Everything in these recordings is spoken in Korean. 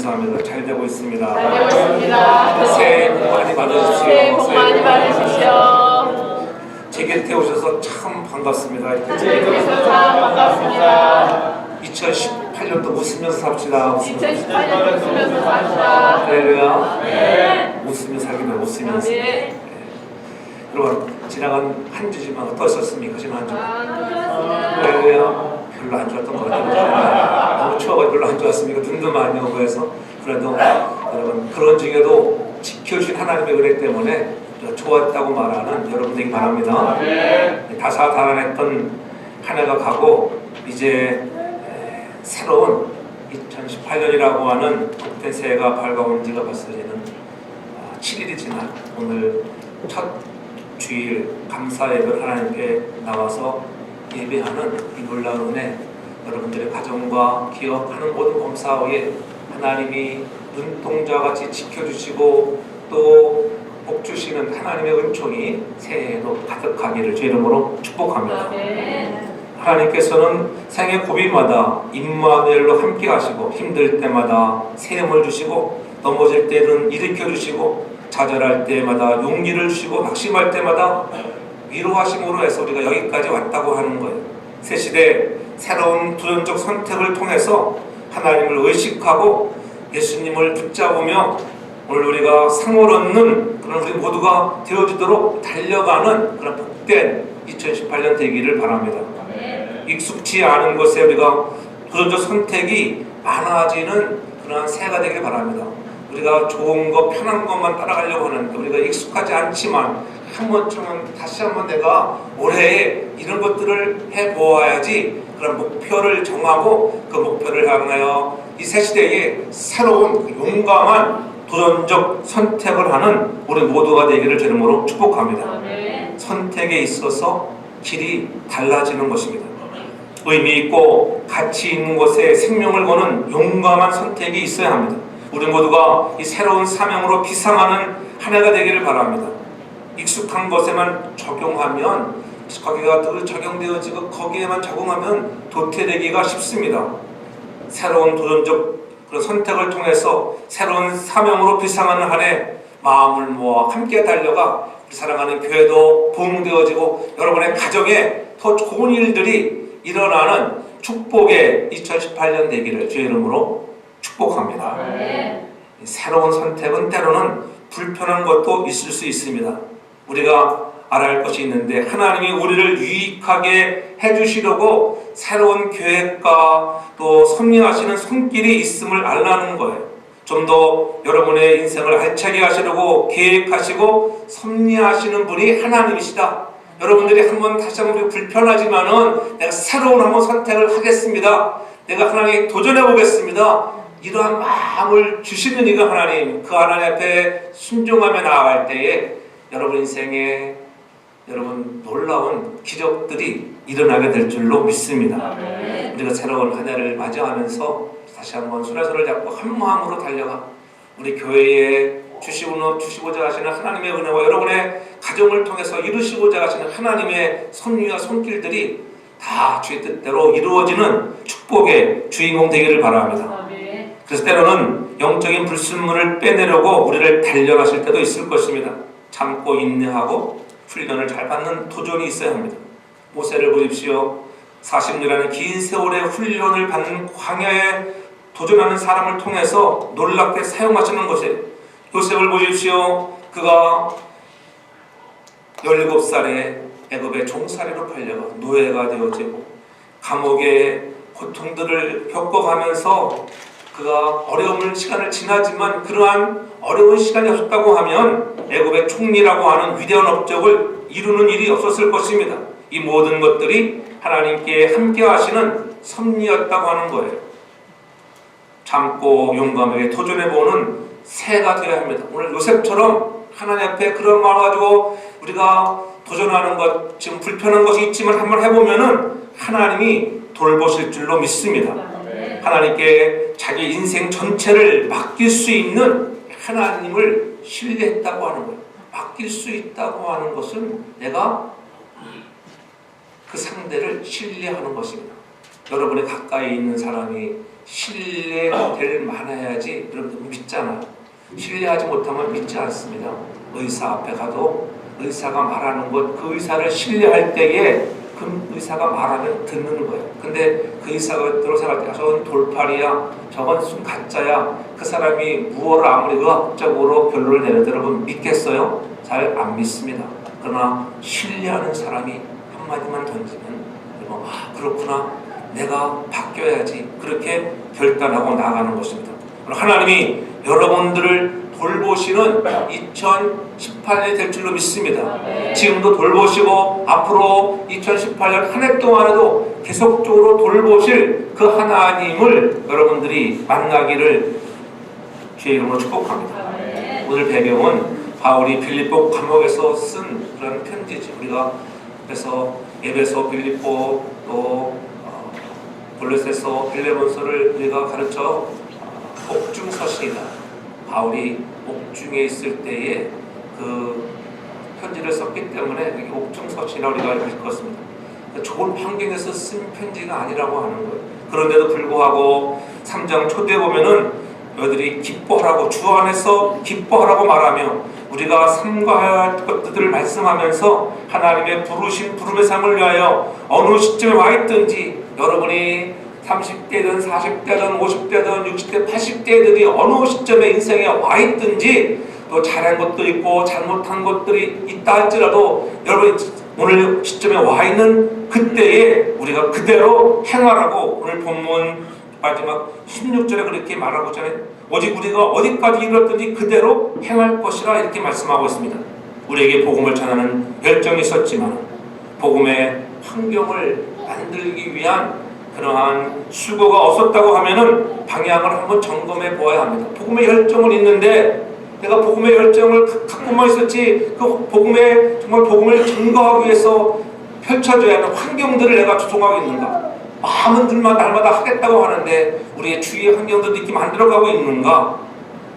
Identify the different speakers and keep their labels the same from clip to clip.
Speaker 1: 감사합니다. 잘 되고 있습니다.
Speaker 2: 잘 되고 있습니다.
Speaker 1: 새해 복 많이 받으십시오.
Speaker 2: 새해 복 많이 받으십시오.
Speaker 1: 제 곁에 오셔서 참 반갑습니다.
Speaker 2: 제 곁에서 참 반갑습니다.
Speaker 1: 2018년도 웃으면서 삽시다.
Speaker 2: 2018년 웃으면서 삽시다.
Speaker 1: 할렐루야.
Speaker 2: 네.
Speaker 1: 웃으며 살기는 웃으면서.
Speaker 2: 네.
Speaker 1: 여러분 지나간 한 주지만 어떠셨습니까? 지난 한 주.
Speaker 2: 좋았습니다.
Speaker 1: 할렐루야. 별로 안 좋았던 것 같아요. 너무 추워서 별로 안 좋았습니까? 눈도 많이 오고 해서. 그래도 여러분 그런 중에도 지켜주신 하나님의 은혜 때문에 좋았다고 말하는 여러분 되기 바랍니다. 다사다난했던 한 해가 가고 이제 새로운 2018년이라고 하는 복된 새해가 밝아온 지가 벌써 이제는 7일이 지난 오늘 첫 주일 감사 예배를 하나님께 나와서 예배하는 이 놀라운 은혜, 여러분들의 가정과 기업하는 모든 범사에 하나님이 눈동자같이 지켜주시고 또 복주시는 하나님의 은총이 새해에도 가득하기를 주 이름으로 축복합니다. 하나님께서는 생애 고비마다 임마누엘로 함께 하시고 힘들 때마다 세움을 주시고 넘어질 때는 일으켜 주시고 좌절할 때마다 용기를 주시고 낙심할 때마다 위로하심으로 해서 우리가 여기까지 왔다고 하는 거예요. 새 시대 새로운 도전적 선택을 통해서 하나님을 의식하고 예수님을 붙잡으며 오늘 우리가 상을 얻는 그런 우리 모두가 되어지도록 달려가는 그런 복된 2018년 되기를 바랍니다. 익숙치 않은 것에 우리가 도전적 선택이 많아지는 그런 새해가 되길 바랍니다. 우리가 좋은 것, 편한 것만 따라가려고 하는데 우리가 익숙하지 않지만 한 번쯤은 다시 한번 내가 올해에 이런 것들을 해보아야지 그런 목표를 정하고 그 목표를 향하여 이 새 시대에 새로운 용감한 도전적 선택을 하는 우리 모두가 되기를 주님으로 축복합니다. 선택에 있어서 길이 달라지는 것입니다. 의미 있고 가치 있는 것에 생명을 거는 용감한 선택이 있어야 합니다. 우리 모두가 이 새로운 사명으로 비상하는 한 해가 되기를 바랍니다. 익숙한 것에만 적용하면 거기가 늘 적용되어지고 거기에만 적응하면 도태되기가 쉽습니다. 새로운 도전적 그런 선택을 통해서 새로운 사명으로 비상하는 한 해 마음을 모아 함께 달려가 우리 사랑하는 교회도 부흥되어지고 여러분의 가정에 더 좋은 일들이 일어나는 축복의 2018년 되기를 주의 이름으로 축복합니다. 새로운 선택은 때로는 불편한 것도 있을 수 있습니다. 우리가 알아야 할 것이 있는데 하나님이 우리를 유익하게 해주시려고 새로운 계획과 또 섭리하시는 손길이 있음을 알라는 거예요. 좀 더 여러분의 인생을 알차게 하시려고 계획하시고 섭리하시는 분이 하나님이시다. 여러분들이 한번 다시 한번 불편하지만은 내가 새로운 한번 선택을 하겠습니다. 내가 하나님께 도전해 보겠습니다. 이러한 마음을 주시는 이가 하나님, 그 하나님 앞에 순종하며 나아갈 때에 여러분 인생에 여러분 놀라운 기적들이 일어나게 될 줄로 믿습니다. 우리가 새로운 한 해를 맞이하면서 다시 한번 손에 잡고 한 마음으로 달려가 우리 교회에 주시고자 하시는 하나님의 은혜와 여러분의 가정을 통해서 이루시고자 하시는 하나님의 섭리와 손길들이 다 주의 뜻대로 이루어지는 축복의 주인공 되기를 바랍니다. 그래서 때로는 영적인 불순물을 빼내려고 우리를 단련하실 때도 있을 것입니다. 참고 인내하고 훈련을 잘 받는 도전이 있어야 합니다. 모세를 보십시오. 40년이라는 긴 세월의 훈련을 받는 광야에 도전하는 사람을 통해서 놀랍게 사용하시는 것에 요셉을 보십시오. 그가 17살에 애굽의 종살이로 팔려가 노예가 되어지고 감옥의 고통들을 겪어가면서 그가 어려운 시간을 지나지만 그러한 어려운 시간이 없었다고 하면 애굽의 총리라고 하는 위대한 업적을 이루는 일이 없었을 것입니다. 이 모든 것들이 하나님께 함께 하시는 섭리였다고 하는 거예요. 참고 용감하게 도전해보는 새해가 되어야 합니다. 오늘 요셉처럼 하나님 앞에 그런 마음 가지고 우리가 도전하는 것, 지금 불편한 것이 있지만 한번 해보면은 하나님이 돌보실 줄로 믿습니다. 하나님께 자기 인생 전체를 맡길 수 있는 하나님을 신뢰했다고 하는 거예요. 맡길 수 있다고 하는 것은 내가 그 상대를 신뢰하는 것입니다. 여러분의 가까이 있는 사람이 신뢰될 만해야지 여러분들 믿잖아요. 신뢰하지 못하면 믿지 않습니다. 의사 앞에 가도 의사가 말하는 것, 그 의사를 신뢰할 때에 그 의사가 말하면 듣는 거예요. 근데 그 의사가 들어서갈 때 저건 돌팔이야, 저건 순 가짜야, 그 사람이 무엇을 아무리 의학적으로 결론을 내려도 여러분 믿겠어요? 잘 안 믿습니다. 그러나 신뢰하는 사람이 한마디만 던지면 그렇구나, 내가 바뀌어야지, 그렇게 결단하고 나가는 것입니다. 하나님이 여러분들을 돌보시는 2018년이 될 줄로 믿습니다. 지금도 돌보시고 앞으로 2018년 한 해 동안에도 계속적으로 돌보실 그 하나님을 여러분들이 만나기를 주의 이름으로 축복합니다. 오늘 배경은 바울이 빌립보 감옥에서 쓴 그런 편지지. 우리가 그래서 에베소, 빌립보, 또 골로새서, 빌레몬서를 우리가 가르쳐 옥중서신이다. 바울이 옥중에 있을 때에 그 편지를 썼기 때문에 옥중서신이라고 우리가 읽었습니다. 좋은 환경에서 쓴 편지가 아니라고 하는 거예요. 그런데도 불구하고 3장 초대에 보면은 너희들이 기뻐하라고, 주 안에서 기뻐하라고 말하며 우리가 삼가해야 할 것들을 말씀하면서 하나님의 부르신 부름의 삶을 위하여 어느 시점에 와 있든지, 여러분이 30대든 40대든 50대든 60대 80대들이 어느 시점에 인생에 와 있든지, 또 잘한 것도 있고 잘못한 것들이 있다 할지라도 여러분이 오늘 시점에 와 있는 그때에 우리가 그대로 행하라고 오늘 본문 마지막 16절에 그렇게 말하고 있잖아요. 오직 우리가 어디까지 이르렀든지 그대로 행할 것이라 이렇게 말씀하고 있습니다. 우리에게 복음을 전하는 열정이 있었지만 복음의 환경을 만들기 위한 그러한 수고가 없었다고 하면은 방향을 한번 점검해 보아야 합니다. 복음의 열정은 있는데 내가 복음의 열정을 갖고만 있었지, 그 복음의 정말 복음을 증거하기 위해서 펼쳐져야 하는 환경들을 내가 조성하고 있는가? 마음은 날마다 하겠다고 하는데 우리의 주위의 환경들도 이렇게 만들어가고 있는가?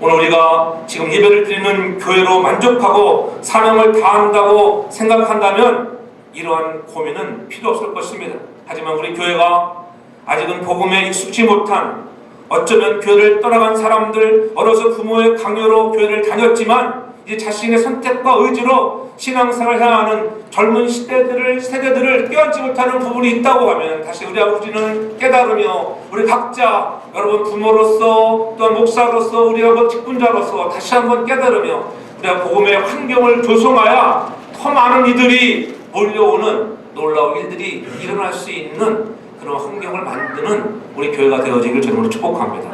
Speaker 1: 오늘 우리가 지금 예배를 드리는 교회로 만족하고 사명을 다한다고 생각한다면 이러한 고민은 필요 없을 것입니다. 하지만 우리 교회가 아직은 복음에 익숙지 못한, 어쩌면 교회를 떠나간 사람들, 어려서 부모의 강요로 교회를 다녔지만 이제 자신의 선택과 의지로 신앙생활을 해야 하는 젊은 세대들을 깨닫지 못하는 부분이 있다고 하면 다시 우리 아버지는 깨달으며 우리 각자, 여러분 부모로서 또한 목사로서 우리가 직분자로서 다시 한번 깨달으며 우리가 복음의 환경을 조성하여 더 많은 이들이 몰려오는 놀라운 일들이 일어날 수 있는 그런 환경을 만드는 우리 교회가 되어지길 저는 축복합니다.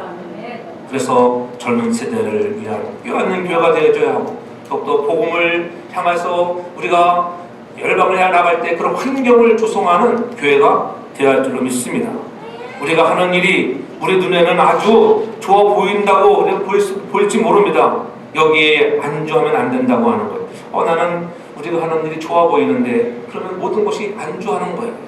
Speaker 1: 그래서 젊은 세대를 위한 뼈있는 교회가 되어줘야 하고, 더욱더 복음을 향해서 우리가 열방을 향해 나갈 때 그런 환경을 조성하는 교회가 되어야 할 줄로 믿습니다. 우리가 하는 일이 우리 눈에는 아주 좋아 보인다고 보일지 모릅니다. 여기에 안주하면 안 된다고 하는 거예요. 나는 우리가 하는 일이 좋아 보이는데, 그러면 모든 것이 안주하는 거예요.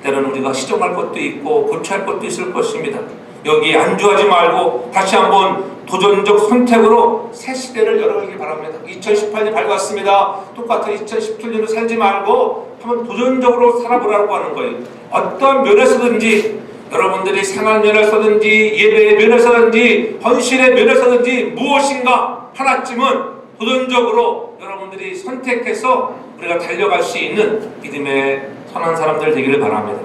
Speaker 1: 때로는 우리가 시정할 것도 있고 고쳐야 할 것도 있을 것입니다. 여기에 안주하지 말고 다시 한번 도전적 선택으로 새 시대를 열어가기 바랍니다. 2018년 밝았습니다. 똑같은 2017년으로 살지 말고 한번 도전적으로 살아보라고 하는 거예요. 어떤 면에서든지, 여러분들이 생활 면에서든지 예배의 면에서든지 헌신의 면에서든지 무엇인가 하나쯤은 도전적으로 여러분들이 선택해서 우리가 달려갈 수 있는 믿음의 선한 사람들 되기를 바랍니다.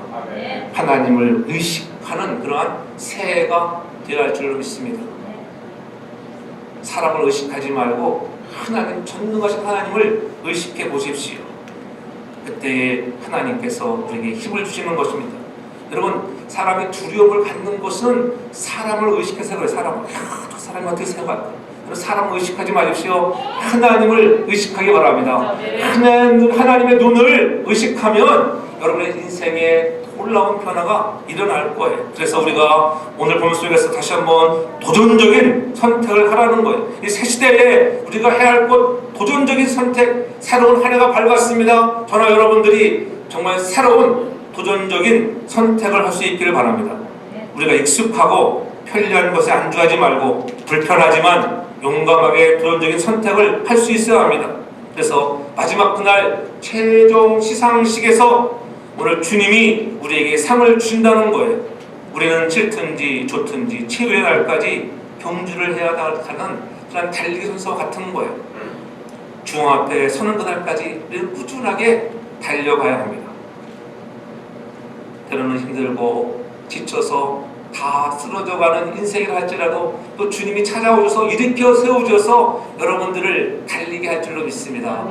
Speaker 1: 하나님을 의식하는 그러한 새해가 되어야 할 줄로 믿습니다. 사람을 의식하지 말고 하나님, 전능하신 하나님을 의식해 보십시오. 그때 하나님께서 우리에게 힘을 주시는 것입니다. 여러분, 사람이 두려움을 갖는 것은 사람을 의식해서 그래요. 저 사람이 어떻게 생각할까? 사람을 의식하지 마십시오. 하나님을 의식하기 바랍니다. 하나님의 눈을 의식하면 여러분의 인생에 놀라운 변화가 일어날 거예요. 그래서 우리가 오늘 본문 속에서 다시 한번 도전적인 선택을 하라는 거예요. 이 새 시대에 우리가 해야 할 것, 도전적인 선택, 새로운 한 해가 밝았습니다. 저나 여러분들이 정말 새로운 도전적인 선택을 할 수 있기를 바랍니다. 우리가 익숙하고 편리한 것에 안주하지 말고 불편하지만 용감하게 도전적인 선택을 할 수 있어야 합니다. 그래서 마지막 그날 최종 시상식에서 오늘 주님이 우리에게 상을 주신다는 거예요. 우리는 싫든지 좋든지 최후의 날까지 경주를 해야 하는 그런 달리기 선수와 같은 거예요. 주님 앞에 서는 그날까지 늘 꾸준하게 달려가야 합니다. 때로는 힘들고 지쳐서 다 쓰러져가는 인생이라 할지라도 또 주님이 찾아오셔서 일으켜 세워주셔서 여러분들을 달리게 할 줄로 믿습니다.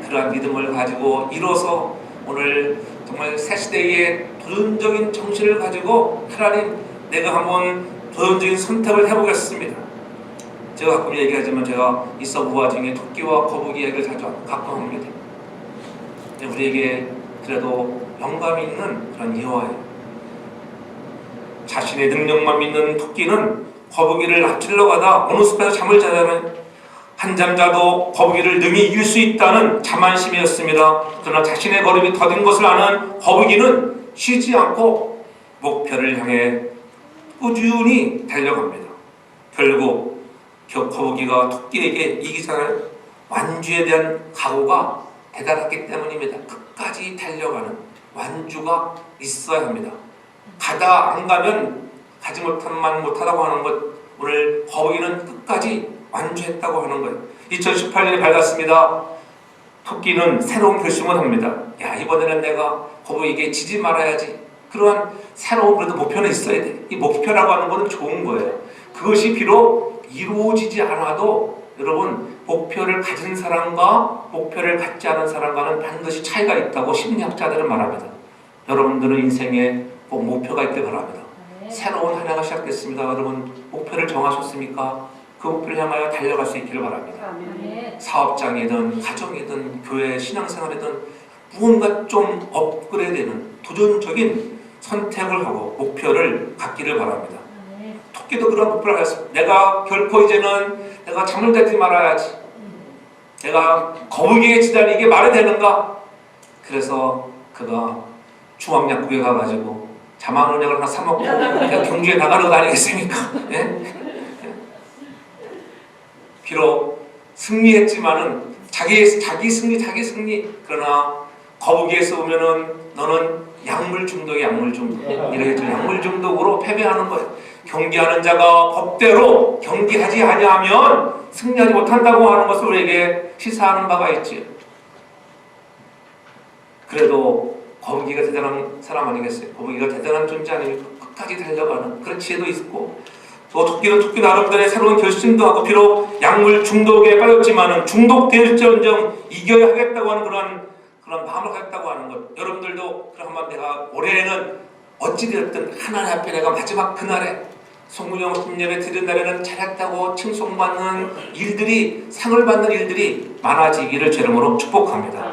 Speaker 1: 그러한 믿음을 가지고 이뤄서 오늘 정말 새 시대의 도전적인 정신을 가지고 하나님, 내가 한번 도전적인 선택을 해보겠습니다. 제가 가끔 얘기하지만 제가 이 서부화 중에 토끼와 거북이 얘기를 자주 가끔 합니다. 우리에게 그래도 영감이 있는 그런 예화예요. 자신의 능력만 믿는 토끼는 거북이를 앞질러 가다 어느 숲에서 잠을 자자면 한잠 자도 거북이를 능히 이길 수 있다는 자만심이었습니다. 그러나 자신의 걸음이 더딘 것을 아는 거북이는 쉬지 않고 목표를 향해 꾸준히 달려갑니다. 결국 거북이가 토끼에게 이기잖아요. 완주에 대한 각오가 대단했기 때문입니다. 끝까지 달려가는 완주가 있어야 합니다. 가다 안 가면 가지 못하다고 하는 것, 오늘 거북이는 끝까지 완주했다고 하는 거예요. 2018년이 밝았습니다. 토끼는 새로운 결심을 합니다. 야, 이번에는 내가 거북이에게 지지 말아야지. 그러한 새로운 그래도 목표는 있어야 돼. 이 목표라고 하는 것은 좋은 거예요. 그것이 비록 이루어지지 않아도 여러분, 목표를 가진 사람과 목표를 갖지 않은 사람과는 반드시 차이가 있다고 심리학자들은 말합니다. 여러분들은 인생에 꼭 목표가 있길 바랍니다. 새로운 한 해가 시작됐습니다. 여러분, 목표를 정하셨습니까? 그 목표를 향하여 달려갈 수 있기를 바랍니다. 사업장이든 가정이든 교회 신앙생활이든 무언가 좀 업그레이드되는 도전적인 선택을 하고 목표를 갖기를 바랍니다. 토끼도 그런 목표를 가졌습니다. 내가 결코 이제는 내가 잠을 자지 말아야지. 내가 거북이에 지다니 이게 말이 되는가? 그래서 그가 중앙약국에 가가지고 자만원약을 하나 사먹고 내가 경주에 나가는 거 아니겠습니까? 예? 비록 승리했지만은 자기 승리. 그러나 거북이에서 오면은 너는 약물 중독이야. 이렇게 약물 중독으로 패배하는 거예요. 경기하는 자가 법대로 경기하지 아니하면 승리하지 못한다고 하는 것을 우리에게 시사하는 바가 있지요. 그래도 거북이가 대단한 사람 아니겠어요? 거북이가 대단한 존재 아닙니까? 끝까지 달려가는 그런 지혜도 있고, 또 토끼는 토끼 나름대로의 새로운 결심도 하고, 비록 약물 중독에 빠졌지만은 중독될지언정 이겨야 하겠다고 하는 그런 마음을 갖다고 하는 것. 여러분들도 그러면 내가 올해는 어찌되었든 하나님 앞에 내가 마지막 그날에 송문영 예배 드린 날에는 잘했다고 칭송받는 일들이, 상을 받는 일들이 많아지기를 제 이름으로 축복합니다.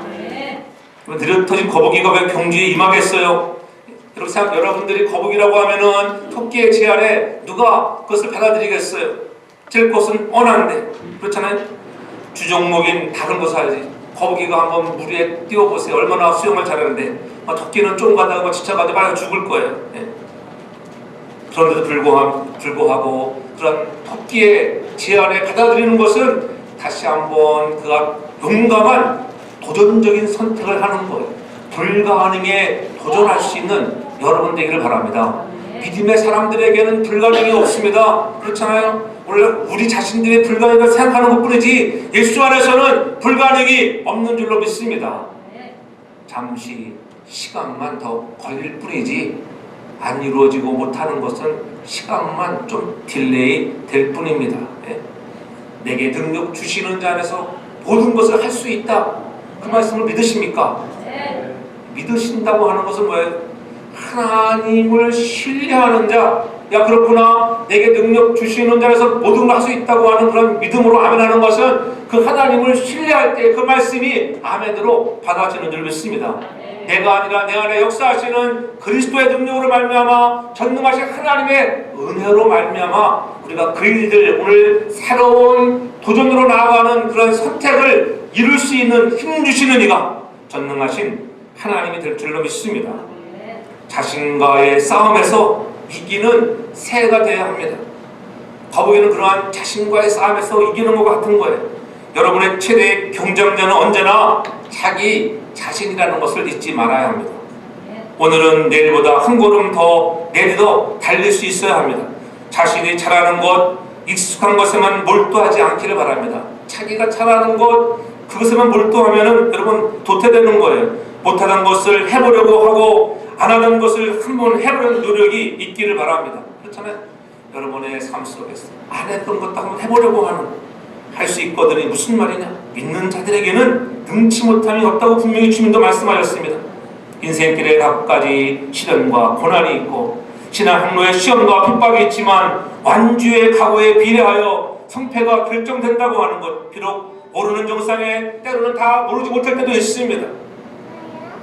Speaker 1: 느려터진 거북이가 왜 경주에 임하겠어요? 여러분들이 거북이라고 하면은 토끼의 제 아래 누가 그것을 받아들이겠어요? 될 것은 뻔한데, 그렇잖아요? 주종목인 다른 것을 알지. 거북이가 한번 물 위에 띄워보세요. 얼마나 수영을 잘하는데. 토끼는 좀 가다가 지쳐가지고 빨리 죽을 거예요. 예. 그런데도 불구하고 그런 토끼의 제 아래 받아들이는 것은 다시 한번 그가 용감한 도전적인 선택을 하는 거예요. 불가능에 도전할 수 있는 여러분 되기를 바랍니다. 믿음의 사람들에게는 불가능이 없습니다. 그렇잖아요? 원래 우리 자신들이 불가능을 생각하는 것뿐이지 예수 안에서는 불가능이 없는 줄로 믿습니다. 잠시 시간만 더 걸릴 뿐이지 안 이루어지고 못하는 것은 시간만 좀 딜레이 될 뿐입니다. 내게 능력 주시는 자 안에서 모든 것을 할 수 있다. 그 말씀을 믿으십니까? 믿으신다고 하는 것은 뭐예요? 하나님을 신뢰하는 자, 야 그렇구나, 내게 능력 주시는 자에서 모든 걸 할 수 있다고 하는 그런 믿음으로 아멘하는 것은 그 하나님을 신뢰할 때 그 말씀이 아멘으로 받아지는 줄 믿습니다. 내가 아니라 내 안에 역사하시는 그리스도의 능력으로 말미암아 전능하신 하나님의 은혜로 말미암아 우리가 그 일들, 오늘 새로운 도전으로 나아가는 그런 선택을 이룰 수 있는 힘 주시는 이가 전능하신 하나님이 될 줄로 믿습니다. 자신과의 싸움에서 이기는 새가 되어야 합니다. 거북이는 그러한 자신과의 싸움에서 이기는 것 같은 거예요. 여러분의 최대의 경쟁자는 언제나 자기 자신이라는 것을 잊지 말아야 합니다. 오늘은 내일보다 한 걸음 더 내딛어 달릴 수 있어야 합니다. 자신이 잘하는 것, 익숙한 것에만 몰두하지 않기를 바랍니다. 자기가 잘하는 것, 그것에만 몰두하면은 여러분 도태되는 거예요. 못하는 것을 해보려고 하고 안 하는 것을 한번 해보려는 노력이 있기를 바랍니다. 그렇잖아요. 여러분의 삶 속에서 안 했던 것도 한번 해보려고 하는, 할 수 있거든요. 무슨 말이냐? 믿는 자들에게는 능치 못함이 없다고 분명히 주님도 말씀하셨습니다. 인생길에 각가지 시련과 고난이 있고 신앙 항로에 시험과 핍박이 있지만 완주의 각오에 비례하여 성패가 결정된다고 하는 것, 비록 모르는 정상에 때로는 다 모르지 못할 때도 있습니다.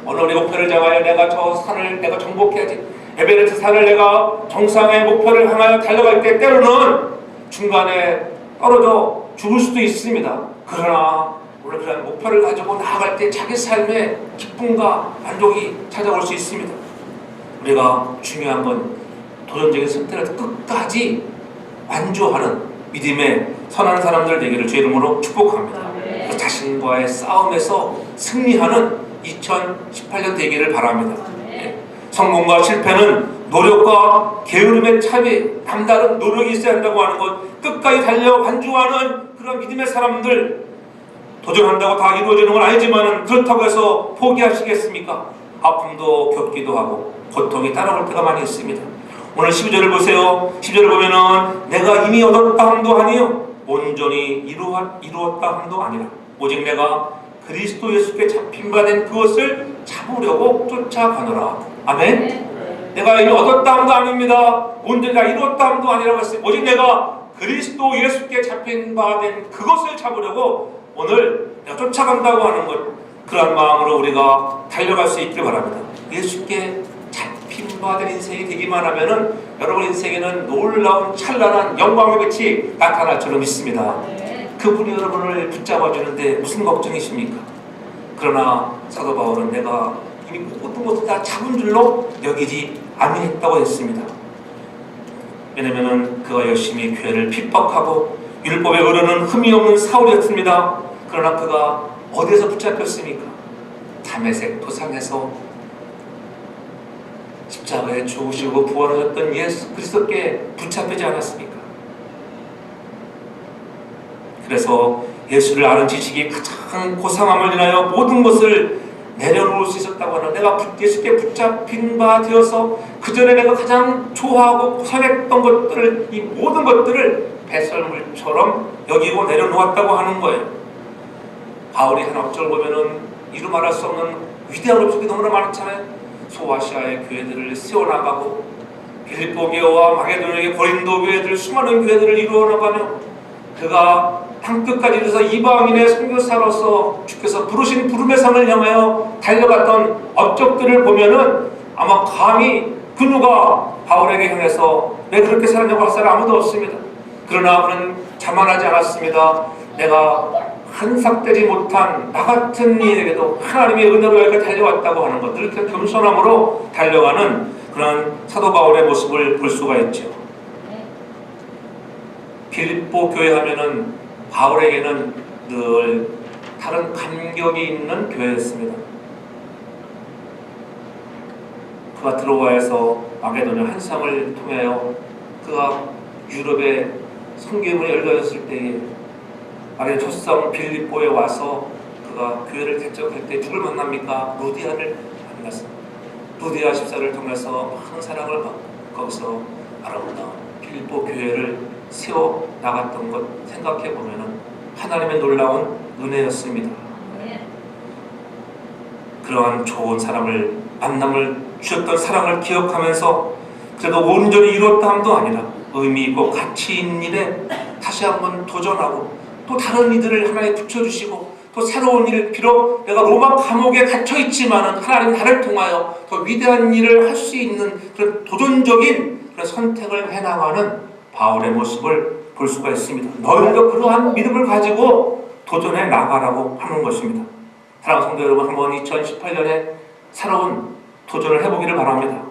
Speaker 1: 오늘 우리 목표를 정하여 내가 저 산을 내가 정복해야지, 에베레스트 산을 내가 정상의 목표를 향하여 달려갈 때 때로는 중간에 떨어져 죽을 수도 있습니다. 그러나 오늘 그런 목표를 가지고 나아갈 때 자기 삶에 기쁨과 만족이 찾아올 수 있습니다. 우리가 중요한 건 도전적인 선택을 끝까지 완주하는 믿음의 선한 사람들 되기를 주의 이름으로 축복합니다. 그 자신과의 싸움에서 승리하는 2018년 되기를 바랍니다. 성공과 실패는 노력과 게으름의 차이, 남다른 노력이 있어야 한다고 하는 것, 끝까지 달려 완주하는 그런 믿음의 사람들, 도전한다고 다 이루어지는 건 아니지만 그렇다고 해서 포기하시겠습니까? 아픔도 겪기도 하고 고통이 따라올 때가 많이 있습니다. 오늘 12절을 보세요. 12절을 보면은 내가 이미 얻었다 함도 아니요 온전히 이루었다 함도 아니라 오직 내가 그리스도 예수께 잡힌 바 된 그것을 잡으려고 쫓아가노라. 아멘. 내가 이미 얻었다 함도 아닙니다. 온전히 다 이루었다 함도 아니라고 했어요. 오직 내가 그리스도 예수께 잡힌 바 된 그것을 잡으려고 오늘 내가 쫓아간다고 하는 것, 그런 마음으로 우리가 달려갈 수 있길 바랍니다. 예수께 잡힌 바 된 인생이 되기만 하면은 여러분 인생에는 놀라운 찬란한 영광의 빛이 나타날 줄로 믿습니다. 그분이 여러분을 붙잡아 주는데 무슨 걱정이십니까? 그러나 사도 바울은 내가 이미 모든 것을 다 잡은 줄로 여기지 아니했다고 했습니다. 왜냐면은 그가 열심히 교회를 핍박하고 율법에 어르는 흠이 없는 사울이었습니다. 그러나 그가 어디에서 붙잡혔습니까? 다메섹 도상에서 십자가에 죽으시고 부활하셨던 예수 그리스도께 붙잡히지 않았습니까? 그래서 예수를 아는 지식이 가장 고상함을 인하여 모든 것을 내려놓을 수 있었다고 하는, 내가 예수께 붙잡힌 바 되어서 그 전에 내가 가장 좋아하고 고상했던 것들을, 이 모든 것들을 배설물처럼 여기고 내려놓았다고 하는 거예요. 바울이 한 억절 보면은 이루 말할 수 없는 위대한 업적이 너무나 많잖아요. 소아시아의 교회들을 세워나가고 빌립보 교회와 마게도냐의 고린도 교회들, 수많은 교회들을 이루어나가며 그가 땅끝까지 이르러서 이방인의 선교사로서 주께서 부르신 부름의 상을 향하여 달려갔던 업적들을 보면은 아마 감히 그 누가 바울에게 향해서 왜 그렇게 살았냐고 할 사람 아무도 없습니다. 그러나 그는 자만하지 않았습니다. 내가 한삭되지 못한 나 같은 이에게도 하나님의 은혜로 여기까지 달려왔다고 하는 것, 이렇게 겸손함으로 달려가는 그런 사도 바울의 모습을 볼 수가 있죠. 빌립보 교회 하면은 바울에게는 늘 다른 감격이 있는 교회였습니다. 그가 드로아에서 마게도냐 한상을 통하여 그가 유럽의 선교문이 열려졌을 때에 마게도냐 첫성 빌립보에 와서 그가 교회를 개척할 때 누굴 만납니까? 루디아를 만났습니다. 루디아 집사를 통해서 많은 사랑을 받고 거기서 아름다운 빌립보 교회를 세워 나갔던 것 생각해 보면은 하나님의 놀라운 은혜였습니다. 그러한 좋은 사람을 만남을 주셨던 사랑을 기억하면서 그래도 온전히 이루었다 함도 아니라 의미 있고 가치 있는 일에 다시 한번 도전하고 또 다른 이들을 하나님 붙여주시고 또 새로운 일, 비록 내가 로마 감옥에 갇혀 있지만은 하나님 나를 통하여 더 위대한 일을 할 수 있는 그런 도전적인 그런 선택을 해나가는 바울의 모습을 볼 수가 있습니다. 너희들도 그러한 믿음을 가지고 도전해 나가라고 하는 것입니다. 사랑하는 성도 여러분, 한번 2018년에 새로운 도전을 해보기를 바랍니다.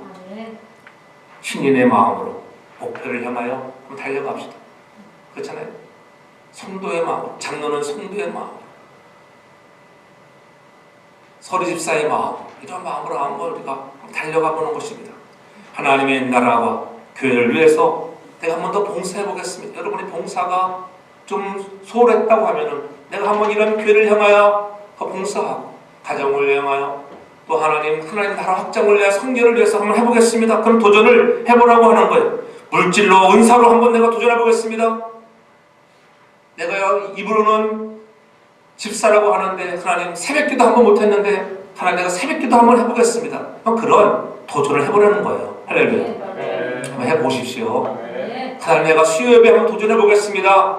Speaker 1: 신인의 마음으로 목표를 향하여 한번 달려갑시다. 그렇잖아요. 성도의 마음, 장로는 성도의 마음, 서리 집사의 마음, 이런 마음으로 한번 우리가 달려가 보는 것입니다. 하나님의 나라와 교회를 위해서 내가 한 번 더 봉사해 보겠습니다. 여러분이 봉사가 좀 소홀했다고 하면은 내가 한번 이런 교회를 향하여 봉사하고 가정을 향하여 또 하나님 나라 확장을 위해 성결을 위해서 한번 해보겠습니다. 그럼 도전을 해보라고 하는 거예요. 물질로 은사로 한번 내가 도전해 보겠습니다. 내가 입으로는 집사라고 하는데 하나님 새벽기도 한번 못했는데 하나님 내가 새벽기도 한번 해보겠습니다. 그런 도전을 해보라는 거예요. 할렐루야. 한번 해보십시오. 하나님 내가 수요예배 한번 도전해 보겠습니다.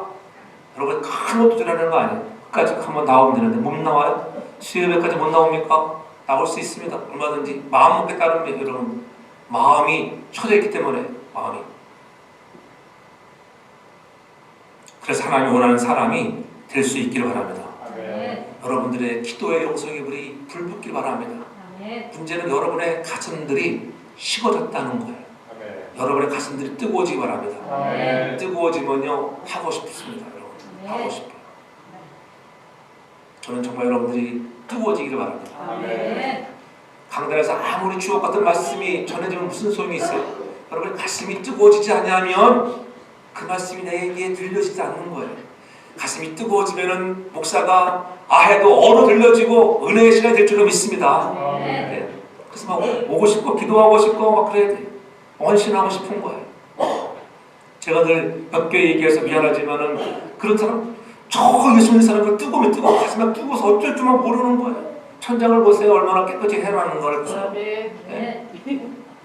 Speaker 1: 여러분 큰 거 도전하는 거 아니에요. 끝까지 한번 나오면 되는데 못 나와요? 수요예배까지 못 나옵니까? 나올 수 있습니다. 얼마든지 마음 먹게 따르면 여러분 마음이 쳐져 있기 때문에 마음이 그래서 하나님이 원하는 사람이 될 수 있기를 바랍니다. 여러분들의 기도의 용성이 불이 불붙길 바랍니다. 문제는 여러분의 가슴들이 식어졌다는 거예요. 여러분의 가슴들이 뜨거워지기 바랍니다. 뜨거워지면요 하고 싶습니다. 여러분 하고 싶어요. 저는 정말 여러분들이 뜨거워지기를 바랍니다. 강단에서 아무리 주옥 같은 말씀이 전해지면 무슨 소용이 있어요? 여러분의 가슴이 뜨거워지지 않으면 그 말씀이 내게 들려지지 않는 거예요. 가슴이 뜨거워지면은 목사가 해도 얼어 들려지고 은혜의 시간이 될 줄로 믿습니다. 네. 그래서 막 오고 싶고 기도하고 싶고 막 그래야 돼. 헌신하고 싶은 거예요. 제가 늘 몇 개 얘기해서 미안하지만은 그런 사람 저 예수 믿는 사람들 뜨거우면 뜨거워 가슴이 뜨거워서 어쩔 줄만 모르는 거예요. 천장을 보세요. 얼마나 깨끗이 해놨는 걸. 네.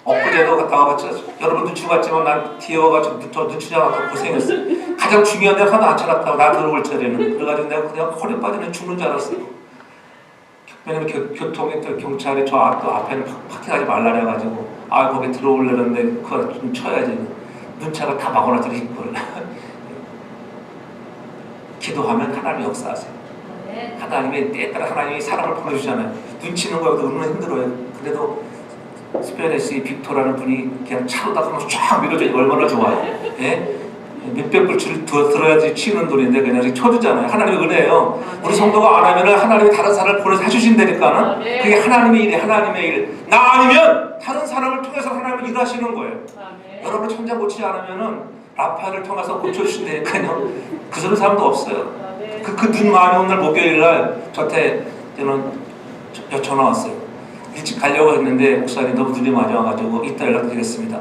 Speaker 1: 엊그제도 갔다 와봤죠. 여러분 눈치 봤지만 난 뒤에 와가지고 저 눈치 잡아서 고생했어. 가장 중요한 데를 하나도 안 찾았다고 나 들어올 차례는. 그래가지고 내가 그냥 허리 빠지는 죽는 줄 알았어요. 왜냐면 교통에 경찰이 저 앞에는 파킹하지 말라 그래가지고 거기 들어오려는데 그거 좀 쳐야지. 눈차가 다 막아놨더니 이걸. 기도하면 하나님이 역사하세요. 하나님의 때에 따라 하나님이 사람을 보내주잖아요. 눈치는 거여도 얼마나 힘들어요. 그래도 스페네시 빅토라는 분이 그냥 차로다가 쫙 밀어줘야 얼마나 좋아요. 예? 몇백 불치를 들어야지 치는 돈인데 그냥 쳐주잖아요. 하나님의 은혜예요. 우리 성도가 안 하면은 하나님이 다른 사람을 보내서 해주신다니까는 그게 하나님의 일이에요. 하나님의 일. 나 아니면 다른 사람을 통해서 하나님이 일하시는 거예요. 여러분 천장 고치지 않으면은 라파를 통해서 고쳐주신다니까요. 그런 사람도 없어요. 그 눈 많이 온 날 목요일날 저한테 저는 전화 왔어요. 일찍 가려고 했는데 목사님 너무 눈이 많이 와가지고 이따 연락드리겠습니다.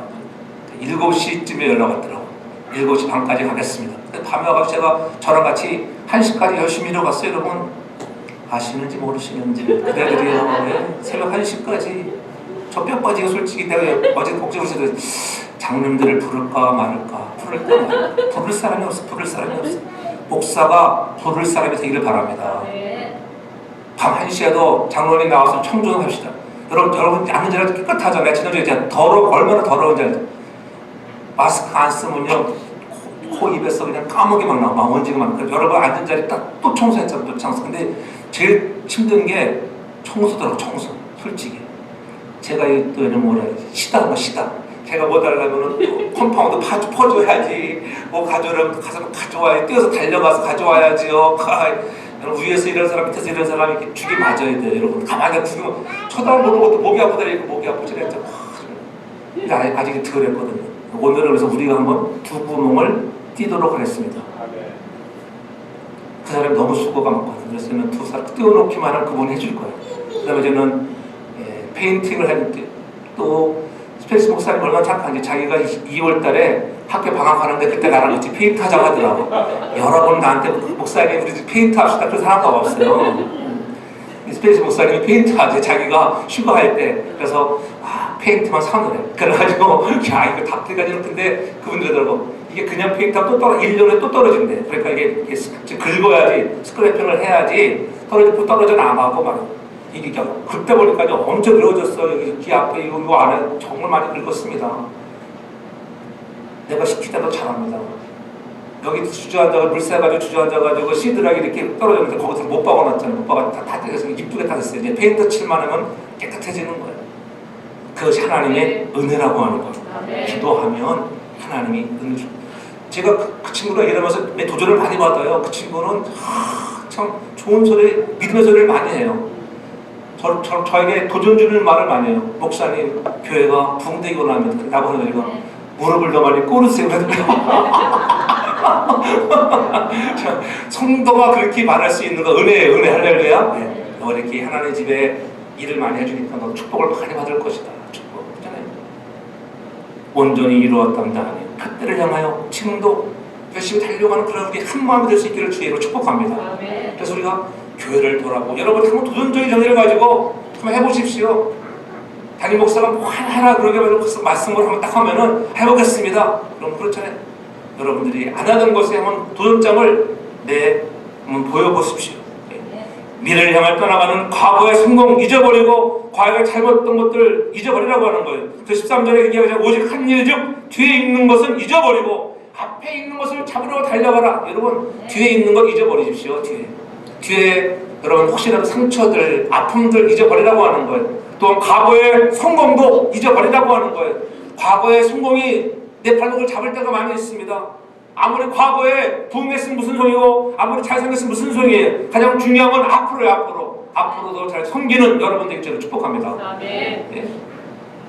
Speaker 1: 7시쯤에 연락 왔더라고요. 7시 반까지 가겠습니다. 밤에 와가지고 제가 저랑 같이 1시까지 열심히 일어갔어요. 여러분 아시는지 모르시는지 그대들이요. 새벽 1시까지 저 뼈 빠지고 솔직히 내가 어제 걱정을 했어요. 장님들을 부를까 말을까 부를 사람이 없어. 목사가 부를 사람이 되기를 바랍니다. 밤 1시에도 장로님 나와서 청소합시다. 여러분 앉는 자리가 깨끗하잖아요. 지난주에 제가 얼마나 더러운지 알죠? 마스크 안 쓰면요 코 입에서 그냥 까먹이 막 나와. 막 먼지가 막. 여러분 앉은 자리 딱 또 청소했잖아요. 또 청소. 근데 제일 힘든 게 청소더라고. 청소. 솔직히 제가 또 뭐라 해야지 시다. 제가 뭐 달라면은 또 컴파운드 퍼줘야지. 뭐 가져오라면 가서 가져와야 뛰어서 달려가서 가져와야지요. 위에서 이런 사람 밑에서 이런 사람이 이렇게 죽이 맞아야 돼요. 여러분 가만히 두고 쳐다보는 것도 목이 아프다니까 목이 아프지 그랬죠. 아직 덜했거든요. 오늘은 그래서 우리가 한번 두 구멍을 띄도록 하겠습니다. 그 사람이 너무 수고가 많거든요. 그래서 저는 두 사람 띄워놓기만 하면 그분이 해줄 거예요. 그 다음에 저는 페인팅을 했는데 또 스페이스 목사님 얼마나 착한지 자기가 2월 달에 학교 방학하는데 그때 나랑 같이 페인트 하자고 하더라고. 여러 번 나한테 목사님 우리 페인트 합시다. 그런 사람도 없어요. 스페이스 목사님이 페인트 하지 자기가 휴가할 때. 그래서 페인트만 사놓으래. 그래가지고 야 이거 닭대가지는 근데 그분들 그러더라고. 이게 그냥 페인트하면 또 1년에 또 떨어진대. 그러니까 이게 긁어야지 스크래핑을 해야지 떨어져 나가고 막 이게 그때 보니까 엄청 긁어졌어. 여기 귀 앞에 이거 안에 정말 많이 긁었습니다. 내가 시키다도 잘합니다. 여기 주저앉아가지고 물새가지고 주저앉아가지고 시드락이 이렇게 떨어졌는데 거기서 못 박아놨잖아요. 못 박아 다 떼서 이쁘게 다 됐어요. 이제 페인트 칠만 하면 깨끗해지는 거예요. 그것이 하나님의 은혜라고 하는 거예요. 기도하면 하나님이 은혜 줍니다. 제가 그 친구랑 일하면서 도전을 많이 받아요. 그 친구는 참 좋은 소리, 믿음의 소리를 많이 해요. 저에게 도전 주는 말을 많이 해요. 목사님, 교회가 붕대고 나면 나보고 내가 무릎을 더 많이 꿇으세요. 성도가 그렇게 말할 수 있는 거 은혜예요. 은혜 할렐루야. 네. 너 이렇게 하나님 집에 일을 많이 해주니까 너 축복을 많이 받을 것이다. 축복 있잖아요. 온전히 이루었답니다. 그때를 향하여 지금도 열심히 달려가는 그런 우리 한 마음이 될 수 있기를 주의로 축복합니다. 그래서 우리가 교회를 돌아보고 여러분 한번 도전적인 정의를 가지고 한번 해보십시오. 담임 목사가 뭐 하라 그러게 말씀을 한번 딱 하면은 해보겠습니다. 그럼 그렇잖아요. 여러분들이 안 하던 것에 한번 도전장을 한번 보여보십시오. 미래를 향해 떠나가는 과거의 성공 잊어버리고 과거에 잘못했던 것들 잊어버리라고 하는 거예요. 그 13절에 얘기하자 오직 한 일 즉 뒤에 있는 것은 잊어버리고 앞에 있는 것을 잡으려고 달려가라. 여러분 뒤에 있는 것 잊어버리십시오. 뒤에 여러분 혹시라도 상처들 아픔들 잊어버리라고 하는 거예요. 또 과거의 성공도 잊어버리라고 하는 거예요. 과거의 성공이 내 발목을 잡을 때가 많이 있습니다. 아무리 과거에 부흥했으면 무슨 소용이고 아무리 잘생겼으면 무슨 소용이에요. 가장 중요한 건 앞으로요. 앞으로도 잘 섬기는 여러분들 저를 축복합니다. 예?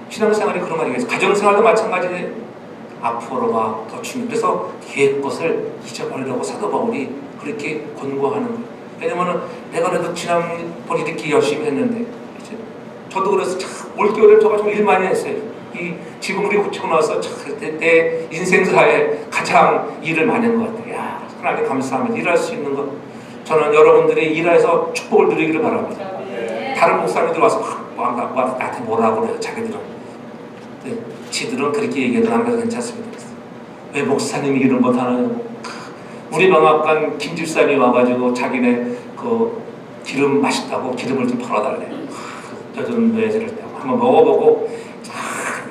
Speaker 1: 신앙생활이 그런 말이겠어요. 가정생활도 마찬가지예요. 앞으로가 더 중요해요. 그래서 뒤의 것을 잊어버리려고 사도 바울이 그렇게 권고하는 거예요. 왜냐면은 내가 그래도 지난번 이렇게 열심히 했는데 저도 그래서 참 올겨울에 저가 좀 일 많이 했어요. 지금 우리 고치고 나서 내 인생사에 가장 일을 많이 한 것 같아요. 야, 하나님 감사합니다. 일할 수 있는 것. 저는 여러분들이 일해서 축복을 누리기를 바랍니다. 다른 목사님들 와서 나한테 뭐라고 그래요. 자기들은. 지들은 그렇게 얘기해도 나는 괜찮습니다. 왜 목사님이 일을 못하나요? 우리 방앗간 김집사님이 와가지고 자기네 그 기름 맛있다고 기름을 좀 팔아달래. 젖은 뇌지를 한번 먹어보고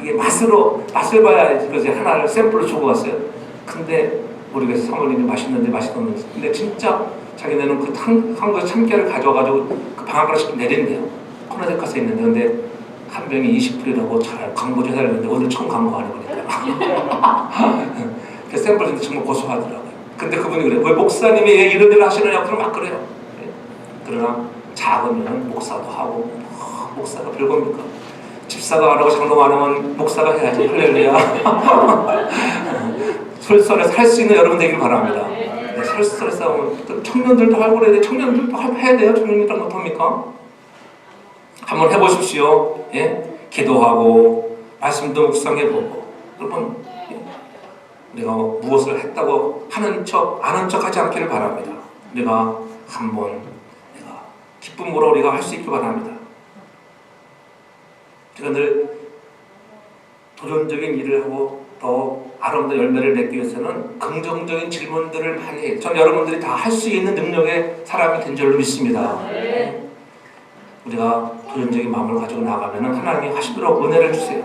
Speaker 1: 이게 맛을 봐야지. 그래서 하나를 샘플로 주고 갔어요. 근데 모르겠어. 사모님이 맛있는데 맛있었는데. 근데 진짜 자기네는 그 한국에서 참깨를 가져와가지고 그 방앗간을 내린대요. 코나데카스에 있는데. 근데 한 병이 20불이라고 잘 광고 해달랬는데 오늘 처음 광고하는 거니까. 그 샘플 인데 정말 고소하더라고요. 근데 그분이 그래요. 왜 목사님이 이런 일을 하시느냐? 그럼 막 그래요. 그러나 작으면 목사도 하고 목사가 별겁니까? 집사가 안 하고 장로가 안 하면 목사가 해야지. 할렐루야. 설설에서 할 수 있는 여러분 되길 바랍니다. 설설에서 하면 청년들도 하고 그래야 돼. 청년들도 해야 돼요. 청년이랑 못합니까? 한번 해보십시오. 예? 기도하고 말씀도 묵상해보고 여러분 내가 무엇을 했다고 하는 척 아는 척 하지 않기를 바랍니다. 내가 한번 기쁨으로 우리가 할 수 있길 바랍니다. 제가 늘 도전적인 일을 하고 더 아름다운 열매를 맺기 위해서는 긍정적인 질문들을 많이 해요. 저는 여러분들이 다 할 수 있는 능력의 사람이 된 줄로 믿습니다. 우리가 도전적인 마음을 가지고 나가면 하나님이 하시도록 은혜를 주세요.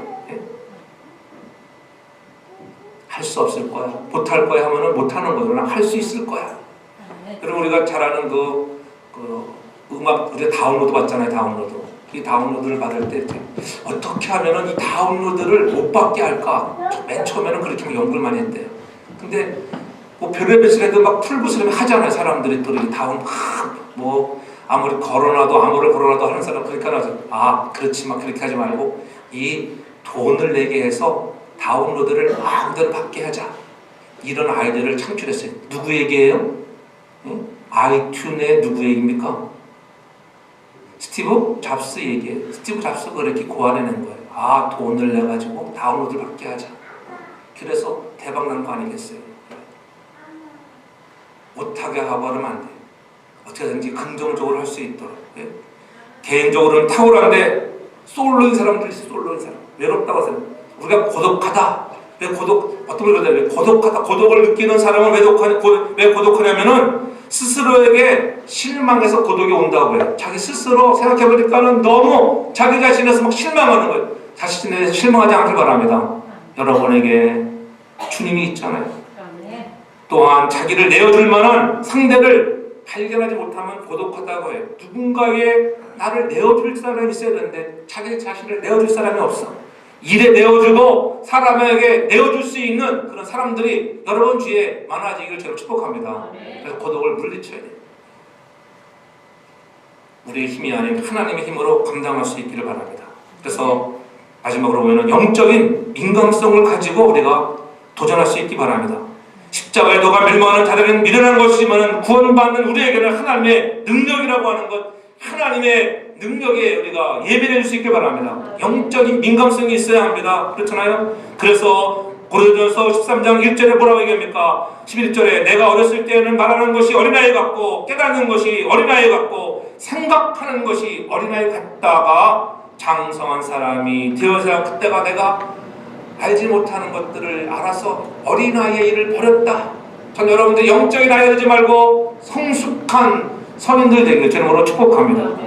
Speaker 1: 할 수 없을 거야. 못할 거야 하면은 못하는 거야. 그러나 할 수 있을 거야. 그리고 우리가 잘 아는 그 음악, 우리가 다운로드 받잖아요. 다운로드. 이 다운로드를 받을 때 어떻게 하면은 이 다운로드를 못 받게 할까? 맨 처음에는 그렇게 연구를 많이 했대요. 근데 뭐 별의별 해도 막 풀구스름이 하잖아요. 사람들이 또 이렇게 아무리 걸어놔도 하는 사람 그러니까 나서 그렇지 막 그렇게 하지 말고 이 돈을 내게 해서 다운로드를 마음대로 받게 하자. 이런 아이디어를 창출했어요. 누구 얘기예요? 아이튠의 누구 얘기입니까? 스티브 잡스 얘기예요. 스티브 잡스가 그렇게 고안해낸 거예요. 돈을 내가지고 다운로드를 받게 하자. 그래서 대박난 거 아니겠어요? 못하게 하고 하면 안 돼요. 어떻게든지 긍정적으로 할 수 있도록. 개인적으로는 탁월한데 솔로인 사람들이 있어요. 솔로인 사람. 외롭다고 하세요. 우리가 고독하다. 왜 어떤 걸 고독하다. 고독을 느끼는 사람은 왜 고독하냐면은 스스로에게 실망해서 고독이 온다고 해요. 자기 스스로 생각해보니까는 너무 자기 자신에서 막 실망하는 거예요. 자신에 대해서 실망하지 않길 바랍니다. 여러분에게 주님이 있잖아요. 또한 자기를 내어줄 만한 상대를 발견하지 못하면 고독하다고 해요. 누군가의 나를 내어줄 사람이 있어야 되는데 자기 자신을 내어줄 사람이 없어. 일에 내어주고 사람에게 내어줄 수 있는 그런 사람들이 여러분 주위에 많아지기를 제가 축복합니다. 그래서 고독을 물리쳐야 돼요. 우리의 힘이 아닌 하나님의 힘으로 감당할 수 있기를 바랍니다. 그래서 마지막으로 보면 영적인 민감성을 가지고 우리가 도전할 수 있기 바랍니다. 십자가의 도가 멸망하는 자들은 미련한 것이지만 구원받는 우리에게는 하나님의 능력이라고 하는 것, 하나님의 능력에 우리가 예배해 줄 수 있길 바랍니다. 영적인 민감성이 있어야 합니다. 그렇잖아요? 그래서 고린도전서 13장 1절에 뭐라고 얘기합니까? 11절에 내가 어렸을 때는 말하는 것이 어린아이 같고 깨닫는 것이 어린아이 같고 생각하는 것이 어린아이 같다가 장성한 사람이 되어서야 그때가 내가 알지 못하는 것들을 알아서 어린아이의 일을 버렸다. 전 여러분들 영적인 아이 되지 말고 성숙한 성인들 되기를 주님으로 축복합니다.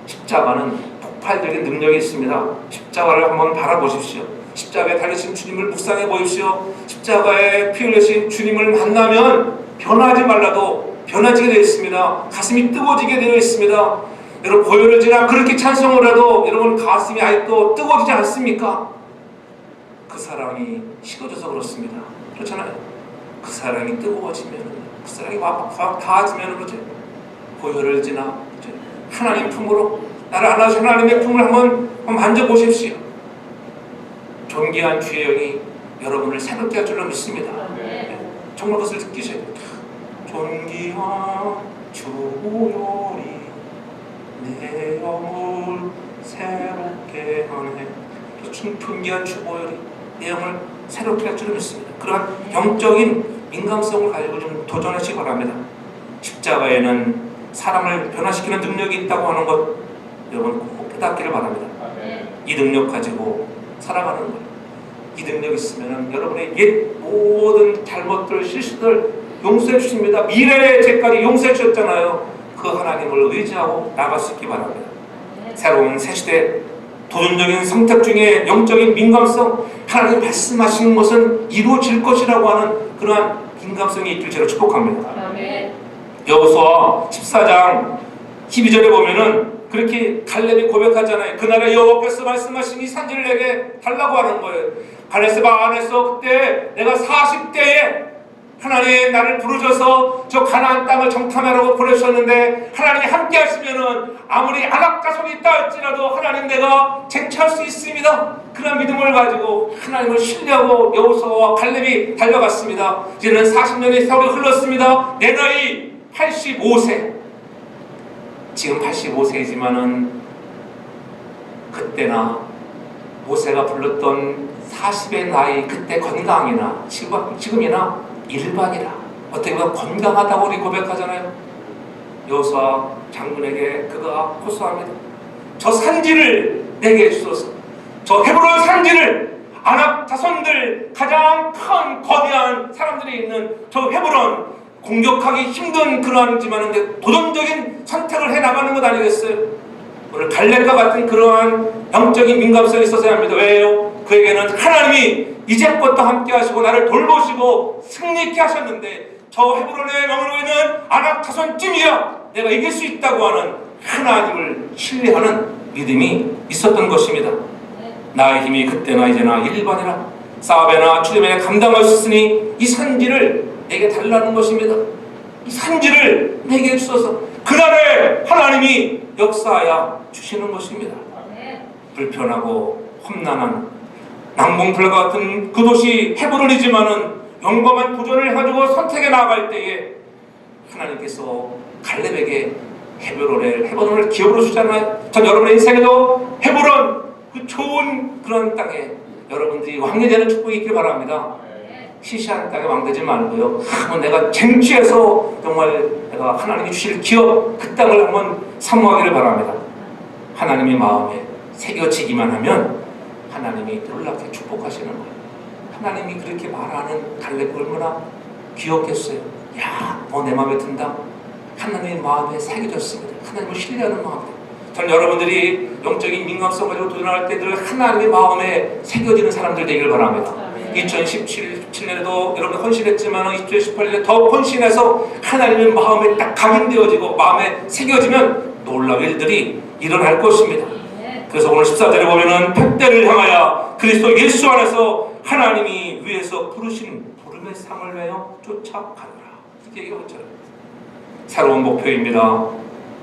Speaker 1: 십자가는 폭발적인 능력이 있습니다. 십자가를 한번 바라보십시오. 십자가에 달리신 주님을 묵상해 보십시오. 십자가에 피 흘리신 주님을 만나면 변하지 말라도 변화지게 되어 있습니다. 가슴이 뜨거워지게 되어 있습니다. 여러분 고요를 지나 그렇게 찬송을 해도 여러분 가슴이 아직도 뜨거워지지 않습니까? 그 사랑이 식어져서 그렇습니다. 그렇잖아요. 그 사랑이 뜨거워지면, 그 사랑이 막 닿아지면 그렇죠. 고요를 지나 그렇죠? 하나님 품으로 나를 안아주신 하나님의 품을 한번 만져보십시오. 존귀한 주의 영이 여러분을 새롭게 할 줄로 믿습니다. 네. 정말 그것을 느끼셔야 돼요. 존귀한 주의 내 영을 새롭게 하네. 존귀한 주보혈이 내 영을 새롭게 할 줄을 믿습니다. 그러한 영적인 민감성을 가지고 좀 도전하시기 바랍니다. 십자가에는 사람을 변화시키는 능력이 있다고 하는 것 여러분 꼭 깨닫기를 바랍니다. 이 능력 가지고 살아가는 것, 이 능력 있으면 여러분의 옛 모든 잘못들, 실수들 용서해 주십니다. 미래의 죄까지 용서해 주셨잖아요. 그 하나님을 의지하고 나갈 수 있기 바랍니다. 새로운 새시대 도전적인 선택 중에 영적인 민감성, 하나님 말씀하시는 것은 이루어질 것이라고 하는 그러한 민감성이 있길 제가 축복합니다. 여호수아 14장 12절에 보면은 그렇게 갈렙이 고백하잖아요. 그날에 여호와께서 말씀하신 이 산지를 내게 달라고 하는 거예요. 갈렙아 안에서 그때 내가 40대에 하나님 나를 부르셔서 저 가나안 땅을 정탐하라고 보내셨는데 하나님이 함께 하시면은 아무리 아낙 자손이 있다 할지라도 하나님 내가 쟁취할 수 있습니다. 그런 믿음을 가지고 하나님을 신뢰하고 여호수아와 갈렙이 달려갔습니다. 이제는 40년의 세월이 흘렀습니다. 내 나이 85세. 지금 85세이지만은 그때나 모세가 불렀던 40의 나이 그때 건강이나 지금이나 일반이라 어떻게 보면 건강하다고 우리 고백하잖아요. 여호수아 장군에게 그가 호소합니다. 저 산지를 내게 주소서. 저 헤브론 산지를 아낙 자손들 가장 큰 거대한 사람들이 있는 저 헤브론 공격하기 힘든 그러한지만은 도전적인 선택을 해나가는 것 아니겠어요? 오늘 갈렙과 같은 그러한 영적인 민감성이 있어야 합니다. 왜요? 그에게는 하나님이 이제부터 함께 하시고 나를 돌보시고 승리케 하셨는데 저 헤브론에 머물고 있는 아낙 자손쯤이야 내가 이길 수 있다고 하는 하나님을 신뢰하는 믿음이 있었던 것입니다. 나의 힘이 그때나 이제나 일반이라 사업에나 출입에 감당할 수 있으니 이 산지를 내게 달라는 것입니다. 이 산지를 내게 주소서. 그날에 하나님이 역사하여 주시는 것입니다. 불편하고 험난한 낭봉풀과 같은 그 도시 헤브론이지만은 용감한 도전을 해가지고 선택해 나아갈 때에 하나님께서 갈렙에게 헤브론을 기업으로 주잖아요. 전 여러분의 인생에도 헤브론 그 좋은 그런 땅에 여러분들이 왕이 되는 축복이 있길 바랍니다. 시시한 땅에 왕되지 말고요. 한번 내가 쟁취해서 정말 내가 하나님이 주실 기업 그 땅을 한번 사모하기를 바랍니다. 하나님의 마음에 새겨지기만 하면 하나님이 놀랍게 축복하시는 거예요. 하나님이 그렇게 말하는 갈렙이 얼마나 귀엽겠어요. 야, 너 내 마음에 든다. 하나님의 마음에 새겨졌습니다. 하나님을 신뢰하는 마음이에요. 저는 여러분들이 영적인 민감성 가지고 도전할 때 늘 하나님의 마음에 새겨지는 사람들 되기를 바랍니다. 2017년에도 여러분 헌신했지만 2018년에 더 헌신해서 하나님의 마음에 딱 각인되어지고 마음에 새겨지면 놀라운 일들이 일어날 것입니다. 그래서 오늘 14절에 보면은 푯대를 향하여 그리스도 예수 안에서 하나님이 위에서 부르신 부름의 상을 내어 쫓아가노라. 이렇게 얘기하고 있잖아요. 새로운 목표입니다.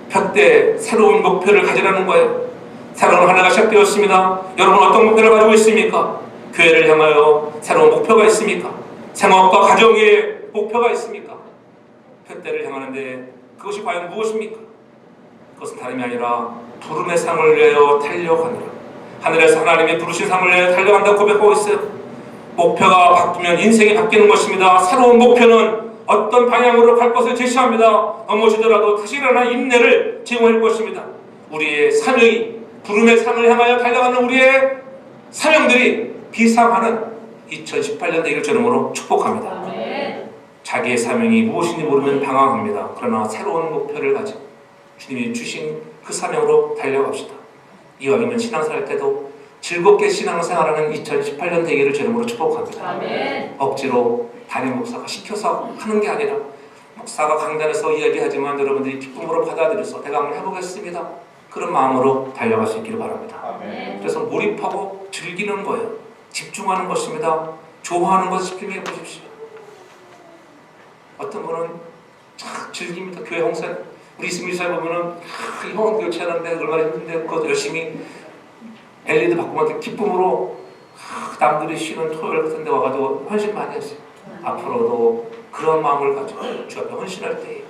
Speaker 1: 펴때 새로운 목표를 가지라는 거예요. 새로운 한 해가 시작되었습니다. 여러분 어떤 목표를 가지고 있습니까? 교회를 향하여 새로운 목표가 있습니까? 생업과 가정의 목표가 있습니까? 푯대를 향하는데 그것이 과연 무엇입니까? 그것은 다름이 아니라 부름의 상을 위하여 달려가느라. 하늘에서 하나님의 부르신 상을 위하여 달려간다고 고백하고 있어요. 목표가 바뀌면 인생이 바뀌는 것입니다. 새로운 목표는 어떤 방향으로 갈 것을 제시합니다. 넘어지더라도 다시 일어나 인내를 제공할 것입니다. 우리의 사명이 부름의 상을 향하여 달려가는 우리의 사명들이 비상하는 2018년 되기를 주님으로 축복합니다.
Speaker 2: 아멘.
Speaker 1: 자기의 사명이 무엇인지 모르면 방황합니다. 그러나 새로운 목표를 가지고 주님이 주신 그 사명으로 달려갑시다. 이왕이면 신앙생활 때도 즐겁게 신앙생활하는 2018년 되기를 주님으로 축복합니다.
Speaker 2: 아멘.
Speaker 1: 억지로 담임 목사가 시켜서 하는 게 아니라 목사가 강단에서 이야기하지만 여러분들이 기쁨으로 받아들여서 내가 한번 해보겠습니다. 그런 마음으로 달려갈 수 있기를 바랍니다.
Speaker 2: 아멘.
Speaker 1: 그래서 몰입하고 즐기는 거예요. 집중하는 것입니다. 좋아하는 것을 집중해 보십시오. 어떤 분은 참 즐깁니다. 교회 홍사 우리 이승민사에 보면은 형 교체하는데 얼마나 힘든데 그거 열심히 LED 바꾸면 기쁨으로 남들이 쉬는 토요일 같은 데 와가지고 헌신 많이 했어요. 앞으로도 그런 마음을 가지고 주 앞에 헌신할 때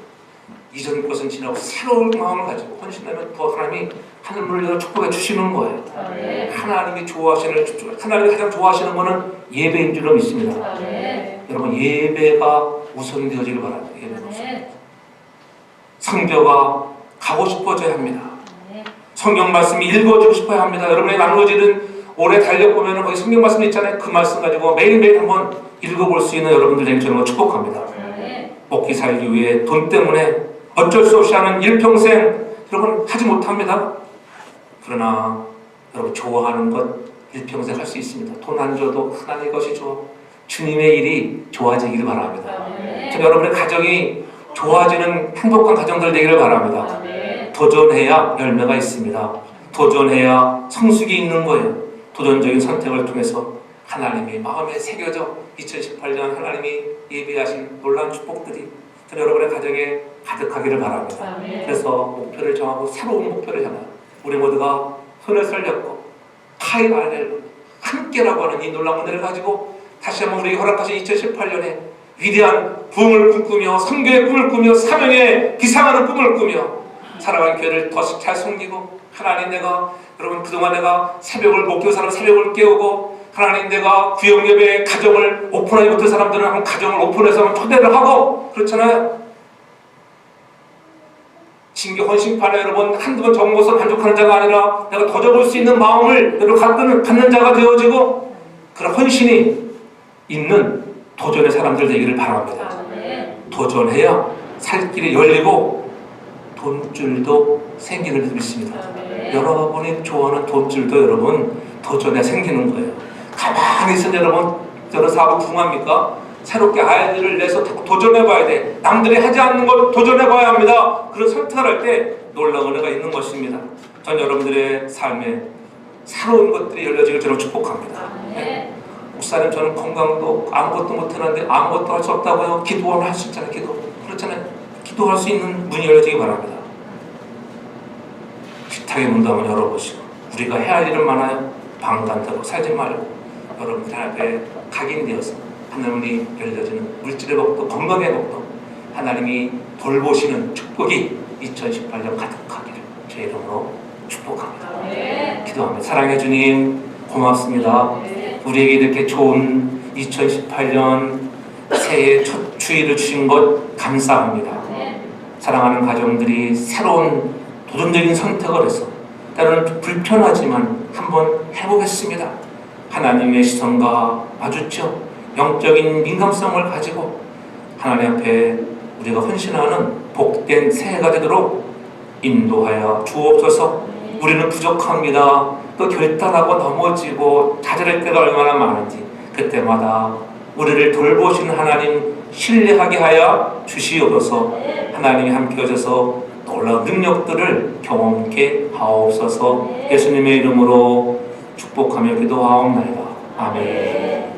Speaker 1: 이전 것은 지나고 새로운 마음을 가지고 헌신하면 더 하나님이 하늘문을 열어 축복해 주시는 거예요.
Speaker 2: 아멘.
Speaker 1: 하나님이 하나님이 가장 좋아하시는 것은 예배인 줄로 믿습니다.
Speaker 2: 아멘.
Speaker 1: 여러분 예배가 우선이 되어지길 바랍니다. 예배가 우선.
Speaker 2: 아멘.
Speaker 1: 성교가 가고 싶어져야 합니다.
Speaker 2: 아멘.
Speaker 1: 성경 말씀이 읽어주고 싶어야 합니다. 여러분의 나누어지는 오래 달려보면 거기 성경 말씀 있잖아요. 그 말씀 가지고 매일매일 한번 읽어볼 수 있는 여러분들 되길 저는 축복합니다.
Speaker 2: 아멘.
Speaker 1: 먹기 살기 위해 돈 때문에 어쩔 수 없이 하는 일평생 여러분 하지 못합니다. 그러나 여러분 좋아하는 것 일평생 할 수 있습니다. 돈 안 줘도 하나님의 것이죠. 주님의 일이 좋아지기를 바랍니다.
Speaker 2: 아멘.
Speaker 1: 저 여러분의 가정이 좋아지는 행복한 가정들 되기를 바랍니다.
Speaker 2: 아멘.
Speaker 1: 도전해야 열매가 있습니다. 도전해야 성숙이 있는 거예요. 도전적인 선택을 통해서 하나님이 마음에 새겨져 2018년 하나님이 예비하신 놀라운 축복들이 여러분의 가정에 가득하기를 바랍니다.
Speaker 2: 아멘.
Speaker 1: 그래서 목표를 정하고 새로운 목표를 향하여 우리 모두가 손을 설렸고 카이발렐로 함께라고 하는 이 놀라운 은혜를 가지고 다시 한번 우리에게 허락하신 2018년에 위대한 부흥을 꿈꾸며 선교의 꿈을 꾸며 사명에 기상하는 꿈을 꾸며 사랑하는 교회를 더 잘 섬기고 하나님 내가 여러분 그동안 내가 새벽을 못 깨운 사람 새벽을 깨우고 하나님 내가 구역예배 가정을 오픈하지 못한 사람들은 한번 가정을 오픈해서 한번 초대를 하고 그렇잖아요. 신교 헌신판에 여러분 한두 번 적은 것으로 만족하는 자가 아니라 내가 더 적을 수 있는 마음을 여러분 갖는 자가 되어지고 그런 헌신이 있는 도전의 사람들 되기를 바랍니다.
Speaker 2: 아멘.
Speaker 1: 도전해야 살 길이 열리고 돈줄도 생기는 줄 믿습니다.
Speaker 2: 아멘.
Speaker 1: 여러분이 좋아하는 돈줄도 여러분 도전에 생기는 거예요. 가만히 있으면 여러분 저런 사업 궁합니까? 새롭게 아이디어를 내서 도전해봐야 돼. 남들이 하지 않는 걸 도전해봐야 합니다. 그런 선택을 할 때 놀라운 은혜가 있는 것입니다. 전 여러분들의 삶에 새로운 것들이 열려지길 저는 축복합니다.
Speaker 2: 아멘.
Speaker 1: 목사님 저는 건강도 아무것도 못하는데 아무것도 할 수 없다고요. 기도를 할 수 있잖아요. 기도. 그렇잖아요. 기도할 수 있는 문이 열려지기 바랍니다. 식탁의 문도 한번 열어보시고 우리가 해야 할 일은 많아요. 방관대로 살지 말고 여러분들 앞에 각인되어서 하나님이 열려지는 물질의 복도 건강의 복도 하나님이 돌보시는 축복이 2018년 가득하기를 제 이름으로 축복합니다.
Speaker 2: 아멘.
Speaker 1: 기도합니다. 사랑해 주님 고맙습니다.
Speaker 2: 아멘.
Speaker 1: 우리에게 이렇게 좋은 2018년 새해 첫 주일을 주신 것 감사합니다.
Speaker 2: 아멘.
Speaker 1: 사랑하는 가정들이 새로운 도전적인 선택을 해서 때로는 불편하지만 한번 해보겠습니다. 하나님의 시선과 마주쳐 영적인 민감성을 가지고 하나님 앞에 우리가 헌신하는 복된 새해가 되도록 인도하여 주옵소서. 우리는 부족합니다. 또 결단하고 넘어지고 좌절할 때가 얼마나 많은지 그때마다 우리를 돌보시는 하나님 신뢰하게 하여 주시옵소서. 하나님이 함께 하셔서 놀라운 능력들을 경험케 하옵소서. 예수님의 이름으로 축복하며 기도하옵나이다. 아멘.